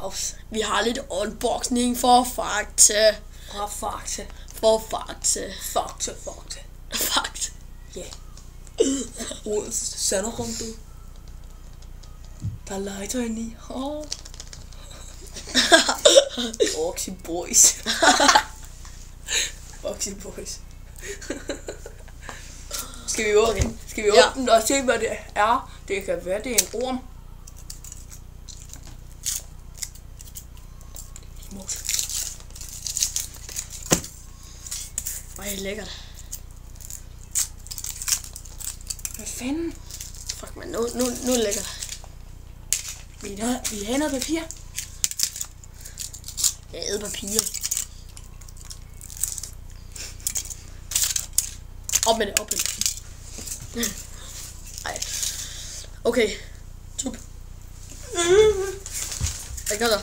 Claus. Vi har lidt unboxing for Fakta. Fra Fakta. For Fakta. Fakta. Fakta. Ja. Ordets sanderunde. Der er legetøj i. Boxy Boys. Boxy Boys. Skal vi åbne den? Skal vi åbne den og se, hvad det er? Det kan være, det er en orm. Smukt. Ej, lækkert. Hvad fanden? Fuck, man, nu er lækkert. Vi har noget papir. Jeg æder papir. Op med det, op med det. Ej. Okay. Tup. Hvad gør der?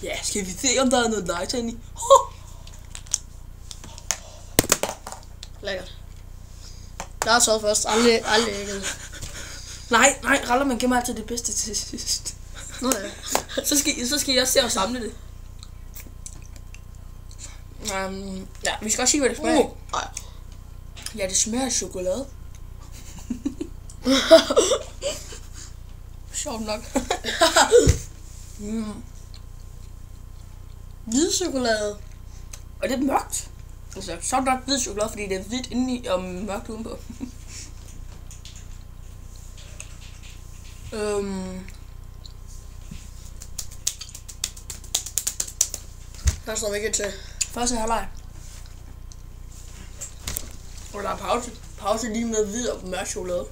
Ja, skal vi se, om der er noget legetøj i? Lækkert. Der er så først. Aldrig ikke. Nej, Raller, man gemmer altid det bedste til sidst. Nå ja. Så skal jeg se og samle det. Ja, vi skal også sige, hvad det smager. Nej. Ja, det smager af chokolade. Sjovt nok. Hvid chokolade. Og det er mørkt. Altså, så nok hvid chokolade, fordi det er hvidt indeni og mørkt udenpå. Der står ikke til. Første halvleg. Og der er pause. Pause lige med hvid og mørk chokolade.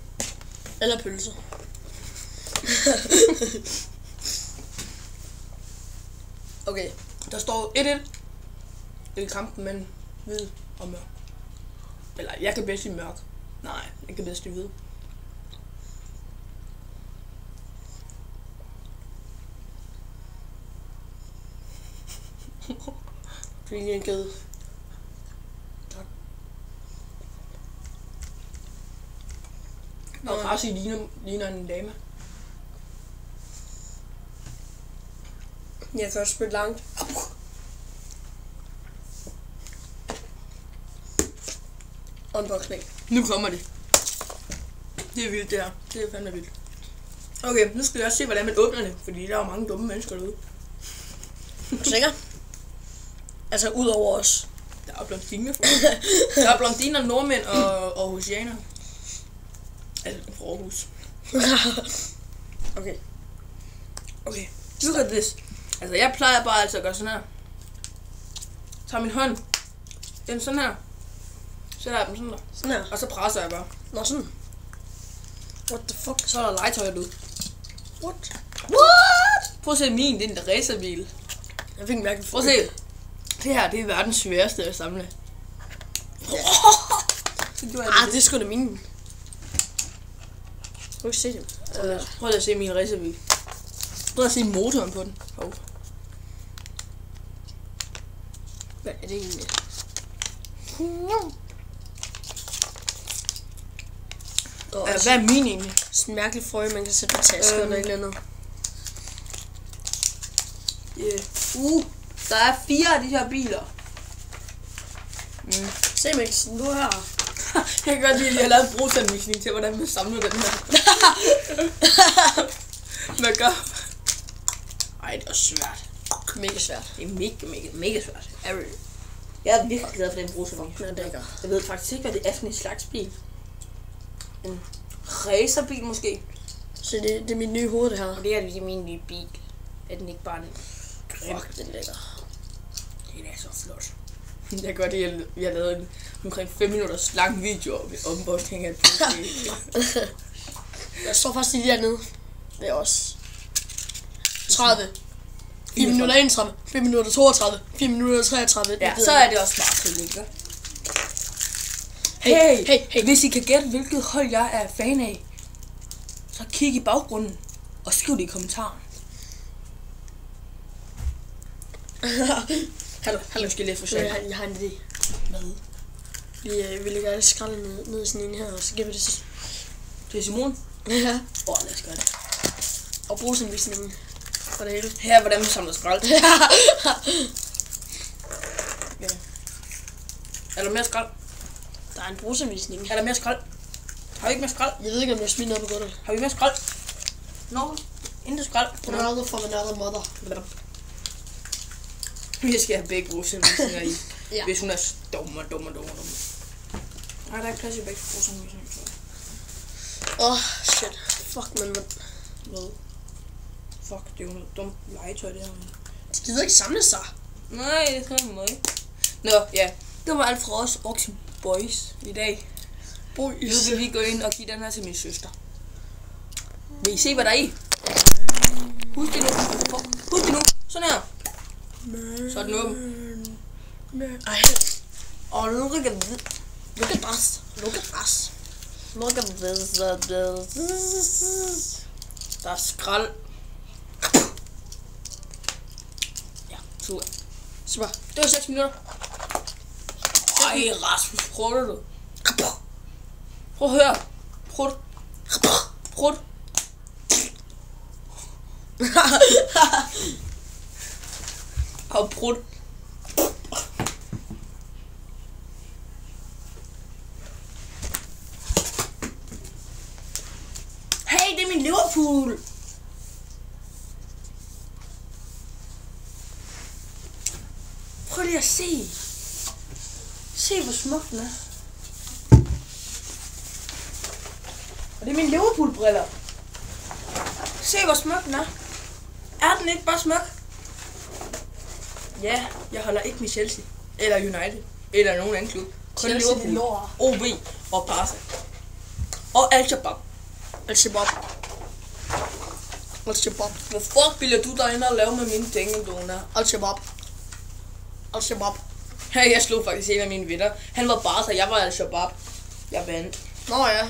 Eller pølse. Okay. Der står 1-1 i kampen mellem hvid og mørk. Eller jeg kan bedst lide mørk. Nej, jeg kan bedst lide hvid. Det er en gade. Tak. Og Rassi ligner en dame. Jeg kan også spille langt. Unboxing. Nu kommer det. Det er vildt det her. Det er fandme vildt. Okay, nu skal jeg også se, hvordan man åbner det. Fordi der er jo mange dumme mennesker derude. Er du sikker? Altså ud over os. Der er blondiner. Der er blondiner, nordmænd og aarhusianer. Altså fra Aarhus. Okay. Okay, look at this. Altså jeg plejer bare altså at gøre sådan her. Tager min hånd. Den sådan her. Sætter jeg dem sådan der. Sådan her. Og så presser jeg bare. Nå sådan. What the fuck? Så er der legetøj ud. What? Prøv at se min, det er en racerbil. Jeg fik en mærkelig. Prøv at se. Det her, det er verdens sværeste at samle. Så gjorde jeg Det er sgu da mine. Skal du ikke se dem? Prøv at se min racerbil. Prøv at se motoren på den. Hvad er det egentlig? Hvad er min egentlig? Sådan en mærkelig frø, man kan sætte på tasker eller et eller andet. Der er 4 af de her biler. Se Max, du her. Jeg kan godt lide, at jeg har lavet en brugsanvisning til, hvordan man samler den her. Hvad gør? Ej, det er svært. Mega svært. Det er mega svært. Jeg er virkelig glad for den brugsanvisning. Ja, det er godt. Jeg ved faktisk ikke, hvad det er for en slags bil. En racerbil måske. Så det er mit nye hoved, det her. Og det er lige min nye bil. Er den ikke bare en grim? Fuck, den er lækker. Det er så flot. Jeg kan godt lide, at vi har lavet en omkring 5 minutters lang video om unboxing af et PC. Jeg står faktisk lige dernede. Det er også 30. 4 minutter 31, 4 minutter 32, 4 minutter 33. Ja, så er det også bare til ikke? Hey, hvis I kan gætte, hvilket hold jeg er fan af, så kig i baggrunden og skriv det i kommentaren. Hallo, skal jeg lidt for Jeg har en idé. Hvad? Vi lægger alle skraldet ned i sådan en her, og så giver vi det til... Det er Simon? Ja. Lad os gøre det. Og brugsanvisningen. for det hele. Her er hvordan vi samler skrald. Ja. Er der mere skrald? Der er en bruservisning. Er der mere skrald? Har vi ikke mere skrald? Jeg ved ikke, om jeg smider noget på gulvet. Har vi mere skrald? No. Intet skrald. Another from another mother. Vi skal have begge bruservisninger i. Ja. Hvis hun er dummer. Nej, der er ikke plads i begge bruservisninger. Shit. Fuck, man. Hvad? Fuck, det er jo noget dumt legetøj, det her. De gider ikke samle sig. Nej, det tror jeg ikke. Nå, ja. Det var alt fra os, Oxy Boys, i dag. Nu vil vi gå ind og give den her til min søster. Vil I se, hvad der er i? Husk det nu. Sådan her. Så er den åben. Ej. Og look at this. Look at this. Der er skrald. Ja, super. Super. Det var 6 minutter. Ej, Rasmus, prøver du? Prøv at høre. Prut. Og prut. Hey, det er min Liverpool. Prøv lige at se. Se, hvor smuk den er. Og det er mine Liverpool-briller. Se, hvor smuk den er. Er den ikke bare smuk? Ja, jeg holder ikke med Chelsea. Eller United. Eller nogen anden klub. Kun Chelsea, Liverpool, OB og Barca. Og Al-Shabaab. Al-Shabaab. Hvad fuck ville du derinde og lave med mine penge, Dona? Al-Shabaab. Hey, jeg slog faktisk en af mine venner. Han var Barca, jeg var Al-Shabaab. Jeg vandt. Nå ja.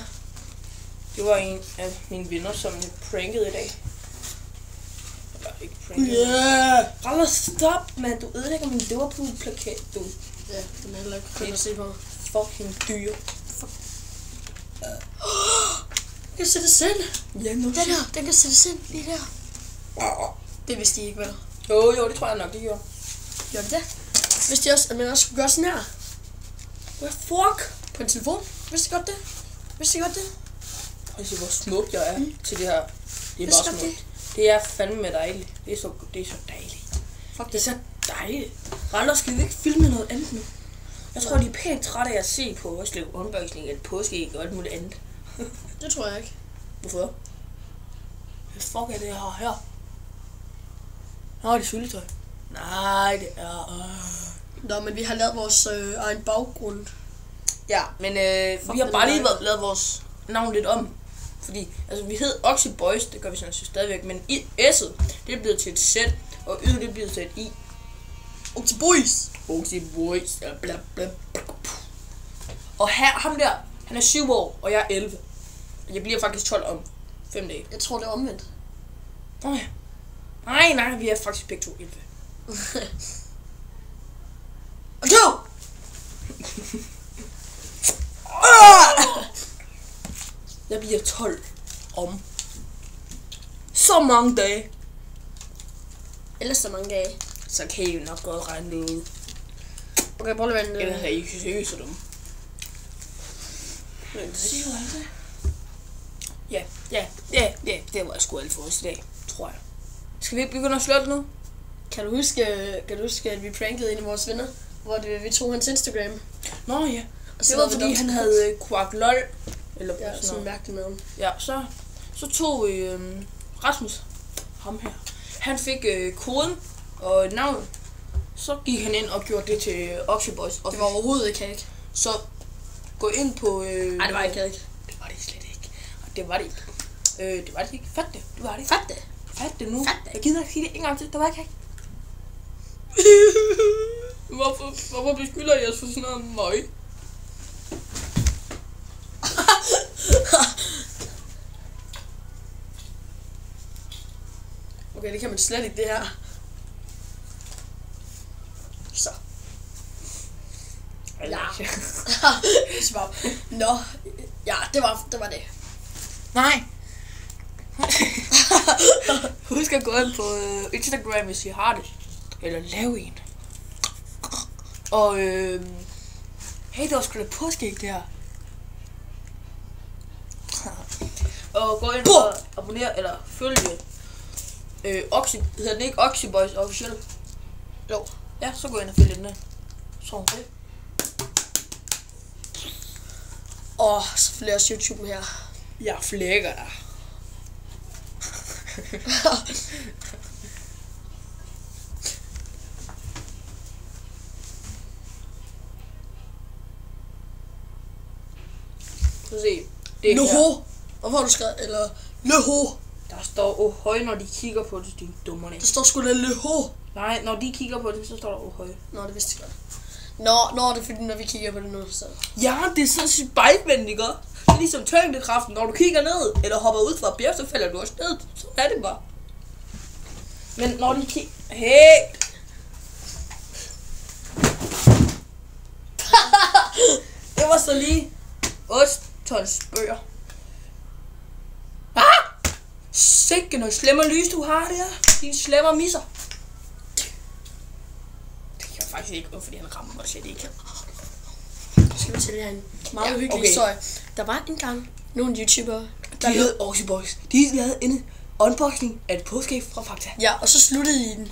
Det var en af mine venner, som prankede i dag. Eller ikke prankede. Yeah. Raller, stop, man. Du ødelægger min Liverpool-plakat, du. Ja, den er heller ikke kønt at se på. Fucking dyr. Den kan sættes ind. Ja, nu. Den kan sættes ind lige der. Det vidste de ikke, vel? Jo, det tror jeg nok, det gjorde. Gør det det? Vidste de også, at man også skulle gøre sådan her? Hvad fuck? På en telefon? Vidste de godt det? Prøv at se, hvor smuk jeg er til det her. Det er Vidste bare godt smukt. Det er fandme dejligt. Det er så dejligt. Fuck Det er så dejligt. Randers, skal vi ikke filme noget andet nu? Jeg tror, de er pænt trætte af at se på Røslev unboxing eller påskeæg og alt muligt andet. Det tror jeg ikke. Hvorfor? Hvad fuck er det, jeg har her? Nå, det er syltetøj. Nej, det er... Nå, men vi har lavet vores egen baggrund. Ja, men vi har bare lige lavet vores navn lidt om. Fordi, altså vi hed Oxy Boys, det gør vi sådan set stadigvæk, men S'et, det er blevet til et Z, og Y'et, det er blevet til et I. Oxy Boys. Oxy Boys, bla bla bla. Og her, ham der, han er 7 år, og jeg er 11. Jeg bliver faktisk 12 om 5 dage. Jeg tror, det er omvendt. Nej, vi er faktisk begge to 11. Okay! Jeg bliver 12 om så mange dage. Ellers så mange dage. Så kan I jo nok godt regne det ud. Okay, prøv lige at vente. Ellers er I ikke seriøse dumme. Ja, det var sgu alt for os i dag, tror jeg. Skal vi ikke begynde at slå det nu? Kan du huske, at vi prankede en af vores venner? Hvor vi tog hans Instagram. Nå ja, Og det var fordi han havde Quark LOL. Eller ja, sådan en mærkelig navn. Ja, så tog Rasmus, ham her, han fik koden og et navn. Så gik han ind og gjorde det til Oxy Boys. Det var overhovedet ikke Kæk. Så gå ind på... Nej, det var ikke Kæk. Det var det slet ikke. Og det var det ikke. Det var det ikke. Fat det. Det var det. Fat det nu. Fat det. Jeg gider ikke sige det en gang til. Det var ikke Kæk. Hvorfor beskylder jeg os for sådan noget møg? Okay, det kan man slet ikke, det her. Så. Ja. Svab. Nå. Ja, det var det. Nej. Husk at gå ind på Instagram, hvis I har det. Eller lave en. Og hey, det var sgu da påskægt det her. Og gå ind og abonnere, eller følge Oxy, hedder den ikke Oxy Boys Official? Jo. Ja, så gå ind og følge den der. Sådan det. Og selvfølgelig også YouTube her. Jeg flækker dig. Så se. Det er Loho. Hvorfor har du skrevet? Eller Loho. Der står ohøj, når de kigger på det, de dummerne. Der står sgu da Loho. Nej, når de kigger på det, så står der ohøj. Nå, det vidste jeg godt. Nå, det er fordi, når vi kigger på det nu, så... Ja, det er så spejlvendt, ikke? Det er ligesom tyngdekraften. Når du kigger ned, eller hopper ud fra et bjerg, så falder du også ned. Så er det bare. Men når de kigger... Hey! Det var så lige 8 tons bøger. Ah! Sikke noget slemmer lys, du har der. Dine slemmer misser. Det kan jeg faktisk ikke, fordi han rammer mig slet ikke. Skal vi til det her en meget hyggelig historie. Der var engang nogle YouTubere, der hed Oxy Boys. De lavede en unboxing af et påskæg fra Fakta. Ja, og så sluttede I den